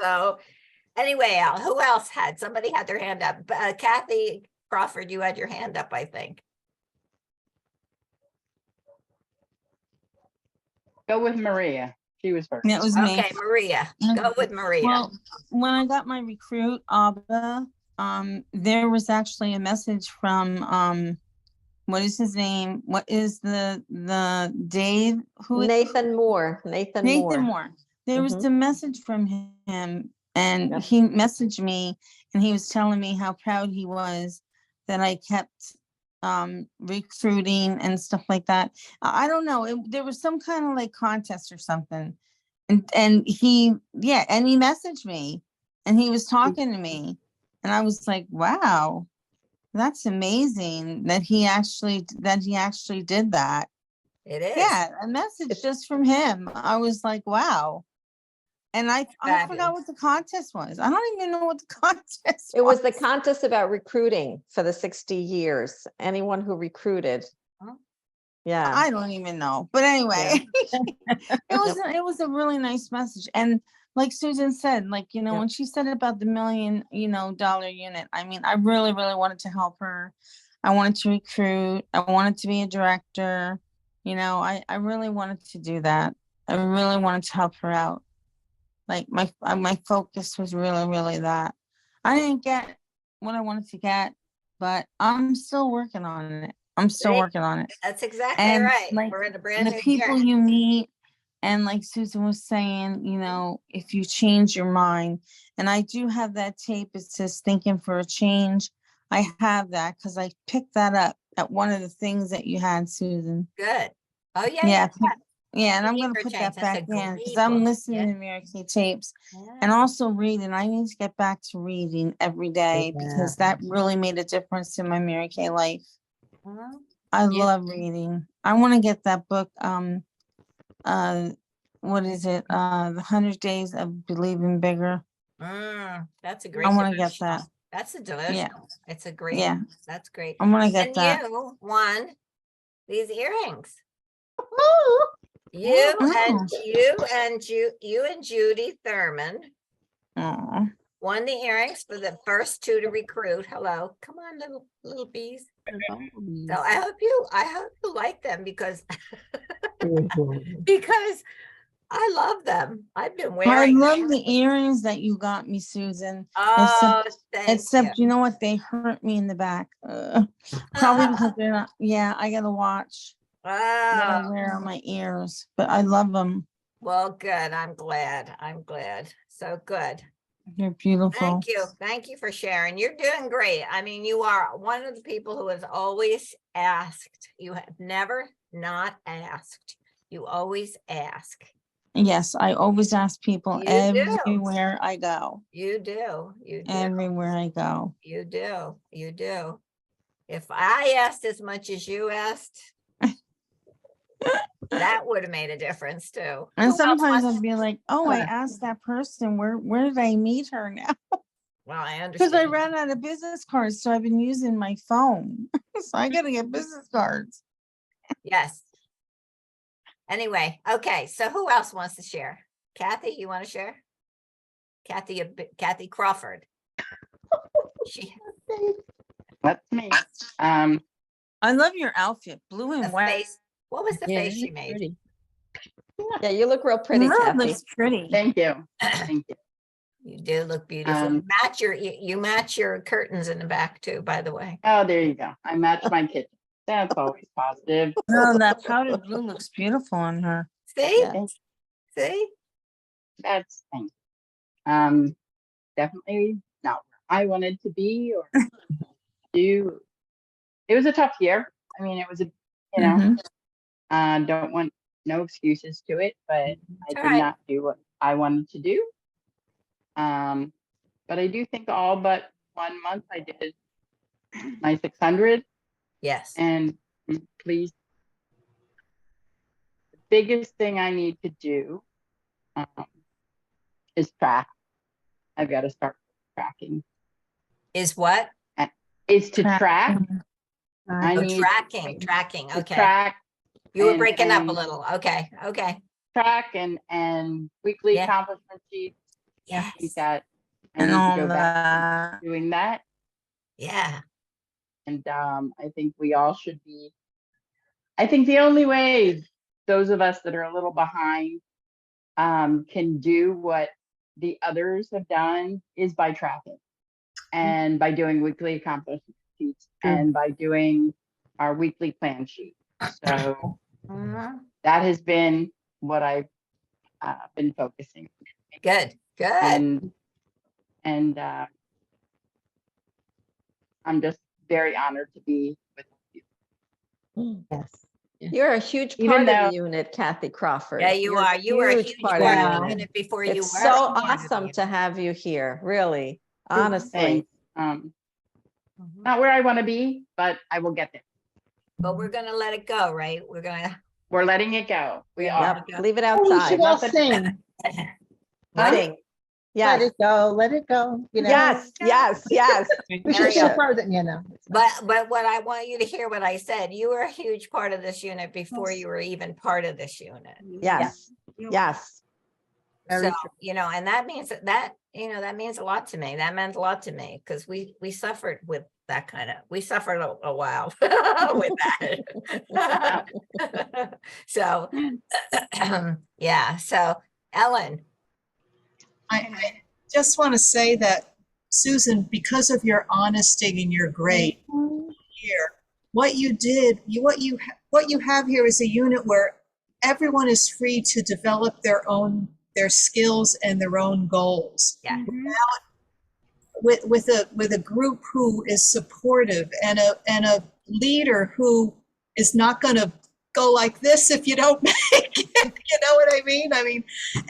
So anyway, Al, who else somebody had their hand up? Kathy Crawford, you had your hand up, I think. Go with Maria. She was first. That was me. Okay, Maria, go with Maria. Well, when I got my recruit, Abba, there was actually a message from, what is his name? What is the Dave? Nathan Moore. Nathan Moore. There was a message from him, and he messaged me, and he was telling me how proud he was that I kept recruiting and stuff like that. I don't know. There was some kind of like contest or something. And he messaged me, and he was talking to me, and I was like, wow, that's amazing that he actually did that. It is. Yeah, a message just from him. I was like, wow. And I forgot what the contest was. I don't even know what the contest It was the contest about recruiting for the 60 years. Anyone who recruited. Yeah. I don't even know. But anyway, it was a really nice message. And like Susan said, like, when she said about the $1 million, dollar unit, I mean, I really, really wanted to help her. I wanted to recruit. I wanted to be a director. I really wanted to do that. I really wanted to help her out. Like my focus was really, really that. I didn't get what I wanted to get, but I'm still working on it. That's exactly right. Like, we're in a brand new the people year. you meet, and like Susan was saying, if you change your mind, and I do have that tape. It says "Thinking for a Change." I have that because I picked that up at one of the things that you had, Susan. Good. Oh yeah. Yeah, and I'm going to Thinking put for that Change, that's back a in great because I'm book. listening to Mary Kay tapes and also reading. I need to get back to reading every day because that really made a difference in my Mary Kay life. I love reading. I want to get that book. What is it? The 100 Days of Believing Bigger. That's a great. I want to get that. That's a devotional. Yeah. It's a great. Yeah. That's great. I want to get And that. you won these earrings. Woo! You Oh. and Judy Thurman Aw. won the earrings for the first 2 to recruit. Hello, come on, little bees. So I hope you like them because I love them. I've been I wearing. love them. the earrings that you got me, Susan. Oh, Except you know what? They hurt me in the back. Probably because they're not. Yeah, I got to watch what I Oh, wear on my ears, but I love them. well, good. I'm glad. So good. You're beautiful. Thank you for sharing. You're doing great. I mean, you are one of the people who has always asked. You have never not asked. You always ask. Yes, I always ask people You do. everywhere I go. You do. You do. Everywhere I go. You do. You do. If I asked as much as you asked, that would have made a difference too. And Who else sometimes wants- I'd be like, oh, I asked that person, where did I meet her now? Well, I Because I understand. ran out of business cards, so I've been using my phone. So I gotta get business cards. Yes. Anyway, okay, so who else wants to share? Kathy, you want to share? Kathy Crawford. She, That's me. I love your outfit, blue the and white. face, what was the Yeah, face she it's made? pretty. Yeah, you look real pretty, That Kathy. looks pretty. Thank you. Thank you. You do look beautiful. You match your curtains in the back too, by the way. Oh, there you go. I matched my kitchen. That's always positive. No, that powdered blue looks beautiful on her. See? Yeah. See? That's thank you. Definitely not where I wanted to be or do. It was a tough year. I mean, it was a, you know, don't want no excuses to it, but I did Alright. not do what I wanted to do. But I do think all but 1 month I did my 600 Yes. and please. The biggest thing I need to do is track. I've got to start tracking. Is what? Is to track. I Oh, need tracking. to Okay. track. You were and- breaking up a and little. Okay. Track and weekly Yeah. accomplishment sheets. I Yes. think that I And need to all go back that. to doing that. Yeah. And I think we all should be. I think the only way those of us that are a little behind can do what the others have done is by tracking and by doing weekly accomplishment sheets and by doing our weekly plan sheet. So Mhm. that has been what I've been focusing on. Good. And I'm just very honored to be with you. Yes. You're a huge Even part of though- the unit, Kathy Crawford. Yeah, you You're are. You were a huge part of of the the unit. unit before you were. It's so part of the awesome unit. to have you here, really, honestly. Thanks. Not where I want to be, but I will get there. But we're gonna let it go, right? We're gonna. We're letting it go. We Yeah. are. Yep, leave it Oh, we outside. should all Nothing- sing. Sing. Let Yes, it go, let it go. You know, yes. we There should you show go. frozen, you know. But what I want you to hear what I said, you were a huge part of this unit before you were even part of this unit. Yes, yes. Very So, you know, and that means that, you know, that means a lot to me. That meant a lot to me because we suffered with that we suffered a while with that. So, yeah, so Ellen, I just want to say that, Susan, because of your honesty and your great here, what you did, what you have here is a unit where everyone is free to develop their skills and their own goals. Yeah. With a group who is supportive and a leader who is not going to go like this if you don't make it. You know what I mean? I mean,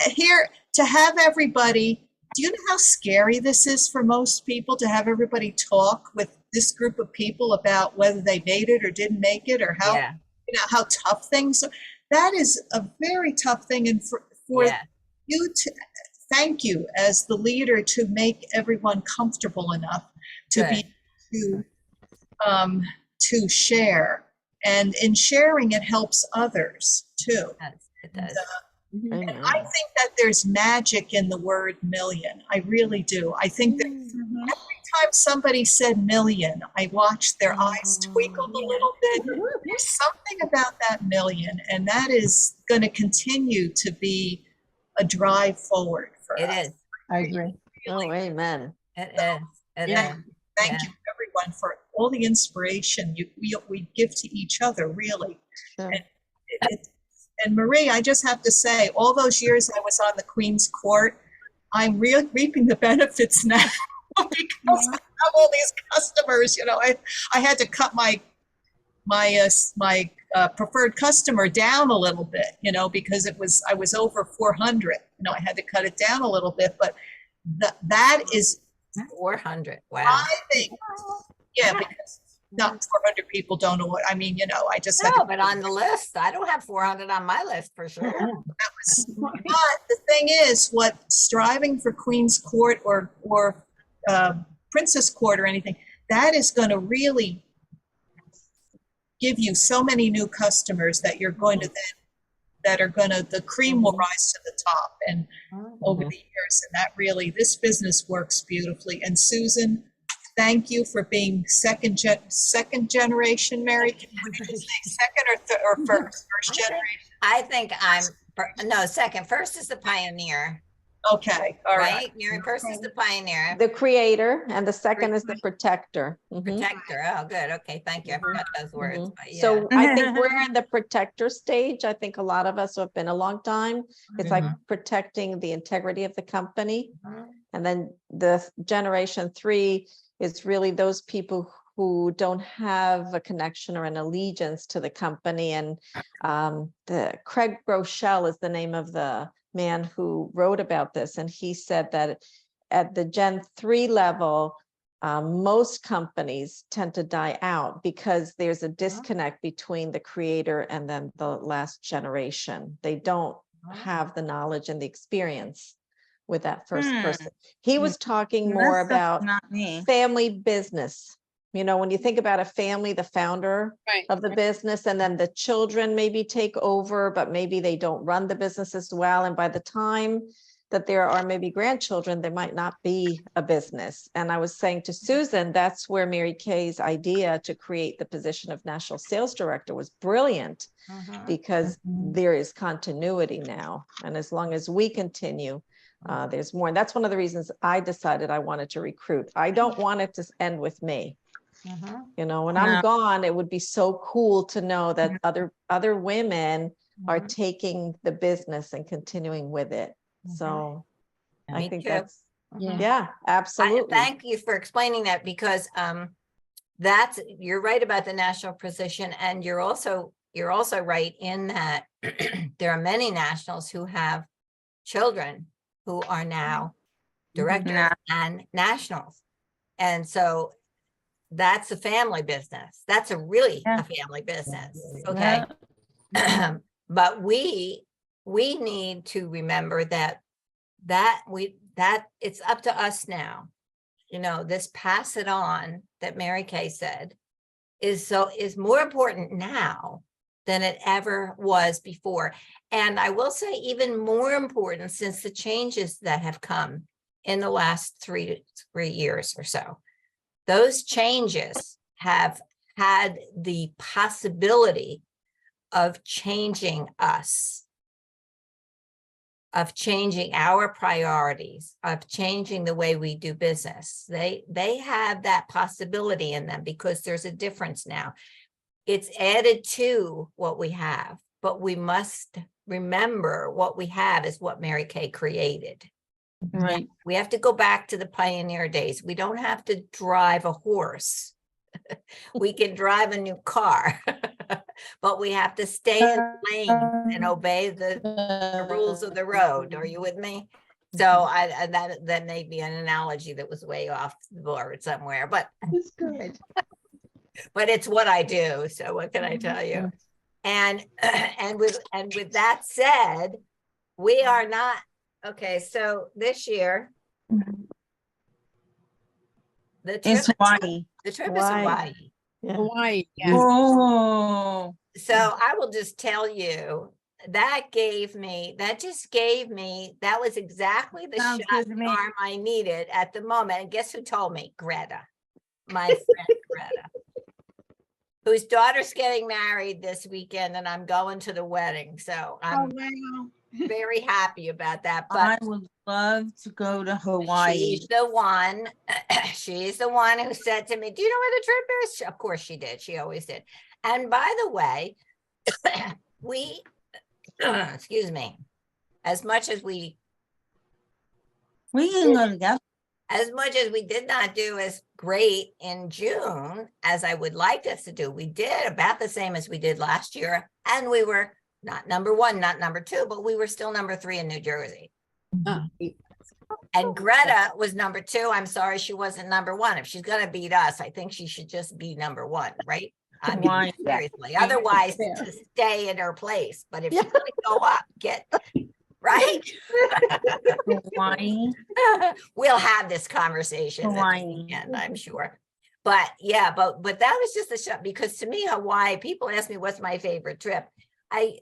here to have everybody. Do you know how scary this is for most people to have everybody talk with this group of people about whether they made it or didn't make it or how yeah, how tough things are? That is a very tough thing, and for yeah, you to thank you as the leader to make everyone comfortable enough to Good. be to share, and in sharing it helps others too. it does. Amen. I think that there's magic in the word million. I really do. I think that every time somebody said million, I watched their eyes twinkled a little bit. There's something about that million, and that is going to continue to be a drive forward for It us. is. I agree. Oh, amen. It is. It Yeah. is. Thank Yeah. you, everyone, for all the inspiration we give to each other, really. Sure. And Marie, I just have to say, all those years I was on the Queen's Court, I'm reaping the benefits now because I have all these customers. You know, I had to cut my preferred customer down a little bit, you know, because I was over 400. You know, I had to cut it down a little bit, but that is 400. Wow. I think, yeah, because not 400 people don't know what I mean. You know, I just had No, to, but on the list, I don't have 400 on my list for sure. that was, but the thing is, what striving for Queen's Court or Princess Court or anything, that is going to really give you so many new customers that you're going to then, that are going to, the cream will rise to the top and over the years. And that really, this business works beautifully. And Susan, thank you for being second generation, Mary. What did you say, second or first generation? I think I'm, no, second. First is the pioneer, Okay, all right. right? Mary, first is the pioneer. The creator, and the second is the protector. Mhm. Protector. Oh, good. Okay, thank you. I forgot those words. Mhm. But yeah. So I think we're in the protector stage. I think a lot of us who have been a long time. It's like protecting the integrity of the company. Mhm. And then the generation 3 is really those people who don't have a connection or an allegiance to the company. And the Craig Groeschel is the name of the man who wrote about this. And he said that at the Gen 3 level, most companies tend to die out because there's a disconnect between the creator and then the last generation. They don't have the knowledge and the experience with that first person. He was talking more That's about not me. family business. You know, when you think about a family, the founder Right. of the business, and then the children maybe take over, but maybe they don't run the business as well. And by the time that there are maybe grandchildren, there might not be a business. And I was saying to Susan, that's where Mary Kay's idea to create the position of National Sales Director was brilliant, because there is continuity now. And as long as we continue, there's more. And that's one of the reasons I decided I wanted to recruit. I don't want it to end with me. You know, when I'm gone, it would be so cool to know that other women are taking the business and continuing with it. So I Me think too. that's, Yeah. yeah, absolutely. Thank you for explaining that, because you're right about the national position, and you're also right in that there are many nationals who have children who are now directors and nationals. And so that's a family business. That's a really a family business. Okay. But we need to remember that it's up to us now. You know, this pass it on that Mary Kay said is more important now than it ever was before. And I will say even more important since the changes that have come in the last 3 years or so. Those changes have had the possibility of changing us, of changing our priorities, of changing the way we do business. They have that possibility in them because there's a difference now. It's added to what we have, but we must remember what we have is what Mary Kay created. Right. We have to go back to the pioneer days. We don't have to drive a horse. We can drive a new car, but we have to stay in the lane and obey the rules of the road. Are you with me? So that may be an analogy that was way off the board somewhere, but It's good. but it's what I do. So what can I tell you? And with that said, we are not okay. So this year, the trip It's Hawaii. is Hawaii. Hawaii. Yeah. Hawaii, yes. Oh. So I will just tell you that was exactly the Sounds shot good to in me. the arm I needed at the moment. And guess who told me? Greta, my friend Greta, whose daughter's getting married this weekend, and I'm going to the wedding. So Oh, I'm wow. very happy about that. I But would love to go to Hawaii. she's the one. She's the one who said to me, "Do you know where the trip is?" Of course she did. She always did. And by the way, we, excuse me, as much as we We can go together. As much as we did not do as great in June as I would like us to do, we did about the same as we did last year. And we were not number one, not number two, but we were still number 3 in New Jersey. And Greta was number 2. I'm sorry she wasn't number 1. If she's going to beat us, I think she should just be number 1, right? I mean, Why? seriously. Otherwise, Fair. to stay in her place. But if she's going to go up, right? Hawaii. We'll have this conversation at the Hawaii. weekend, I'm sure. But yeah, but that was just a shock, because to me, Hawaii, people ask me what's my favorite trip. I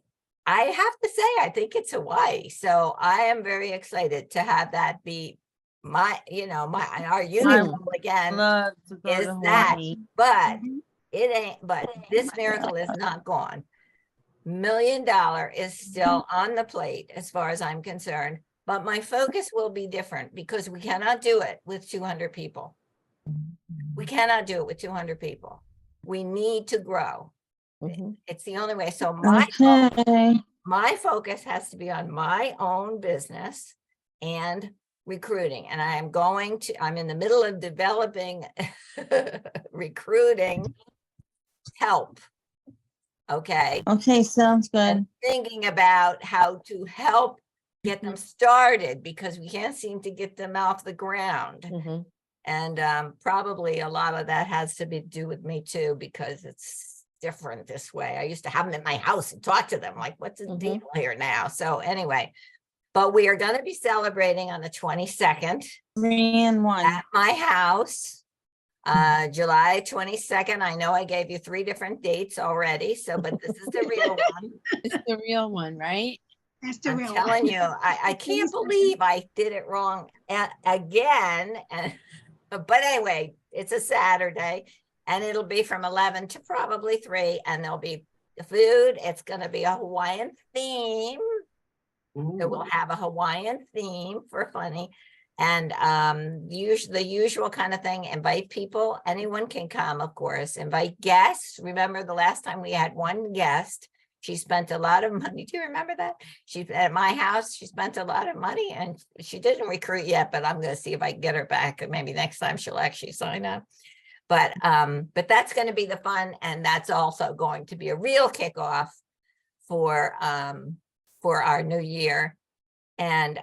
have to say, I think it's Hawaii. So I am very excited to have that be our union goal again. Love to go Is to that- Hawaii. But it ain't, but this miracle is not gone. $1 million is still on the plate as far as I'm concerned, but my focus will be different because we cannot do it with 200 people. We cannot do it with 200 people. We need to grow. Mhm. It's the only way. So Okay. my focus has to be on my own business and recruiting. And I'm in the middle of developing recruiting help. Okay. Okay, sounds good. And thinking about how to help get them started because we can't seem to get them off the ground. Mhm. And probably a lot of that has to do with me too, because it's different this way. I used to have them in my house and talk to them like, what's the deal here now? So anyway, but we are going to be celebrating on the 22nd 3 and 1. at my house. July 22nd. I know I gave you 3 different dates already. So, but this is the real one. It's the real one, right? That's the I'm real telling one. you, I can't believe I did it wrong again. But anyway, it's a Saturday and it'll be from 11 to probably 3 and there'll be food. It's going to be a Hawaiian theme. So we'll have a Hawaiian theme for funny. And the usual kind of thing, invite people, anyone can come, of course, invite guests. Remember the last time we had one guest, she spent a lot of money. Do you remember that? She at my house, she spent a lot of money and she didn't recruit yet, but I'm going to see if I can get her back. And maybe next time she'll actually sign up. But that's going to be the fun. And that's also going to be a real kickoff for our new year. And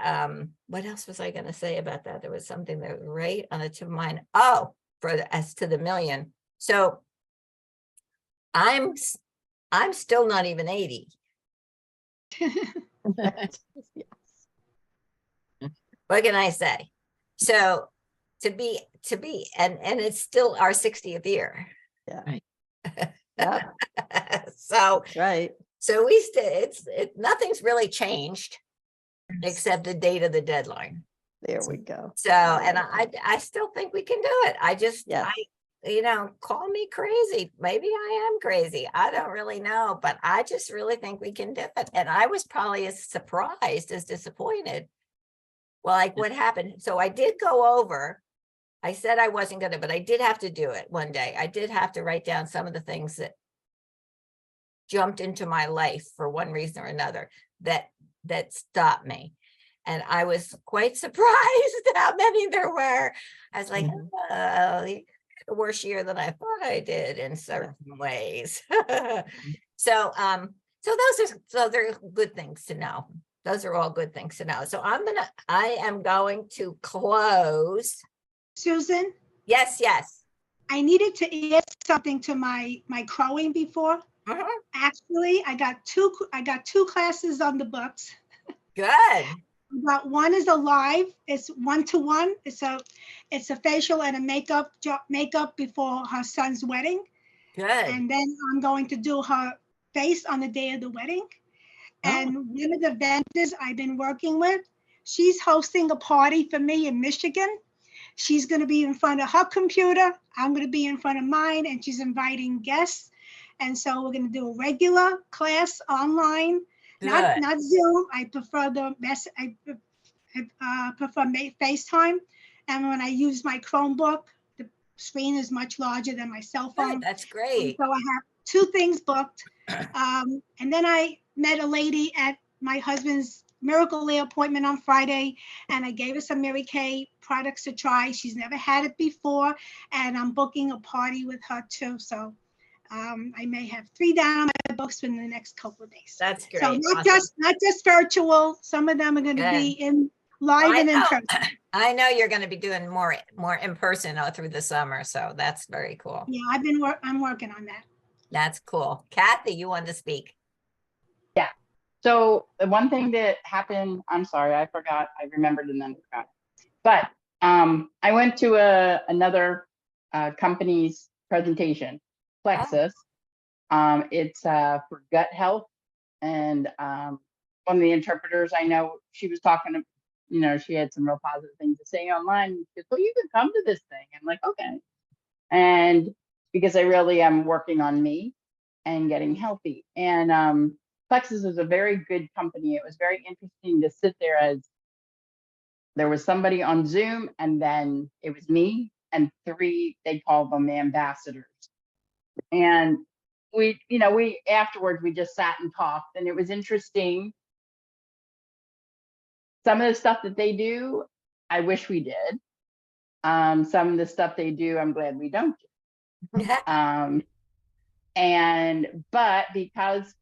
what else was I going to say about that? There was something that was right on the tip of mine. Oh, as to the million. So I'm still not even 80. What can I say? So to be, and it's still our 60th year. Yeah. Yeah, So right. So nothing's really changed except the date of the deadline. There we go. So, and I still think we can do it. Yeah. Call me crazy. Maybe I am crazy. I don't really know, but I just really think we can do it. And I was probably as surprised as disappointed. Well, like what happened? So I did go over. I said I wasn't going to, but I did have to do it one day. I did have to write down some of the things that jumped into my life for one reason or another that stopped me. And I was quite surprised how many there were. I was like, the worst year than I thought I did in certain ways. So they're good things to know. Those are all good things to know. So I am going to close. Susan, Yes. I needed to add something to my crowing before. Mhm. Actually, I got two classes on the books. Good. But one is a live, it's 1-to-1. It's a facial and a makeup before her son's wedding. Good. And then I'm going to do her face on the day of the wedding. And one of the vendors I've been working with, she's hosting a party for me in Michigan. She's going to be in front of her computer. I'm going to be in front of mine, and she's inviting guests. And so we're going to do a regular class online, not Zoom. I prefer prefer FaceTime. And when I use my Chromebook, the screen is much larger than my cell phone. Good. That's great. So I have 2 things booked. And then I met a lady at my husband's Miracle Air appointment on Friday, and I gave her some Mary Kay products to try. She's never had it before, and I'm booking a party with her too. So I may have 3 down on my books in the next couple of days. That's great. So not Awesome. just virtual. Some of them are going to be in live I and in know. person. I know you're going to be doing more in person through the summer, so that's very cool. Yeah, I'm working on that. That's cool. Kathy, you wanted to speak. So the one thing that happened, I'm sorry, I forgot, I remembered and then forgot. But I went to another company's presentation, Plexus. It's for gut health. And one of the interpreters I know, she was talking to, you know, she had some real positive things to say online. She goes, well, you can come to this thing. I'm like, okay. And because I really am working on me and getting healthy. And Plexus is a very good company. It was very interesting to sit there as there was somebody on Zoom, and then it was me and 3, they call them the ambassadors. And we afterwards, we just sat and talked, and it was interesting. Some of the stuff that they do, I wish we did. Some of the stuff they do, I'm glad we don't do. But because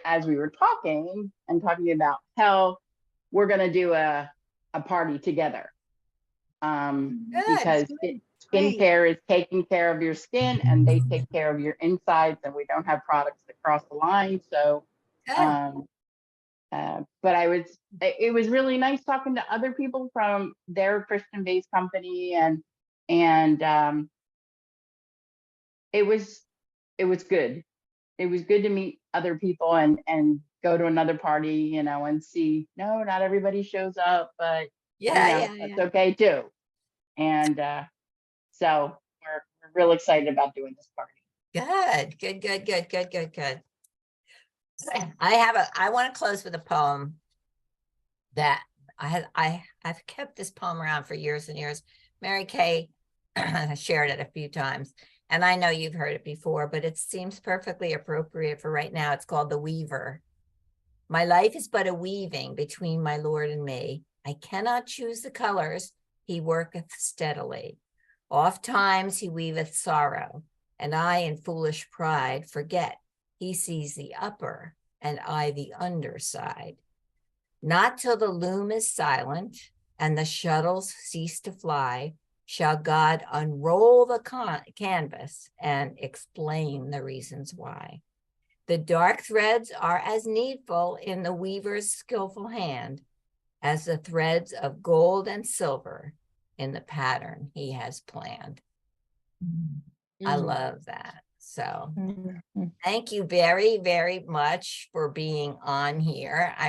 as we were talking about health, we're going to do a party together. Because skincare is taking care of your skin, and they take care of your insides, and we don't have products that cross the line. So, but it was really nice talking to other people from their Christian-based company, and it was good. It was good to meet other people and go to another party, you know, and see, no, not everybody shows up, but that's okay too. And so we're real excited about doing this party. Good. I want to close with a poem that I've kept this poem around for years and years. Mary Kay shared it a few times, and I know you've heard it before, but it seems perfectly appropriate for right now. It's called The Weaver. My life is but a weaving between my Lord and me. I cannot choose the colors, he worketh steadily. Oft times he weaveth sorrow, and I in foolish pride forget he sees the upper and I the underside. Not till the loom is silent and the shuttles cease to fly shall God unroll the canvas and explain the reasons why. The dark threads are as needful in the weaver's skillful hand as the threads of gold and silver in the pattern he has planned. I love that. So thank you very, very much for being on here.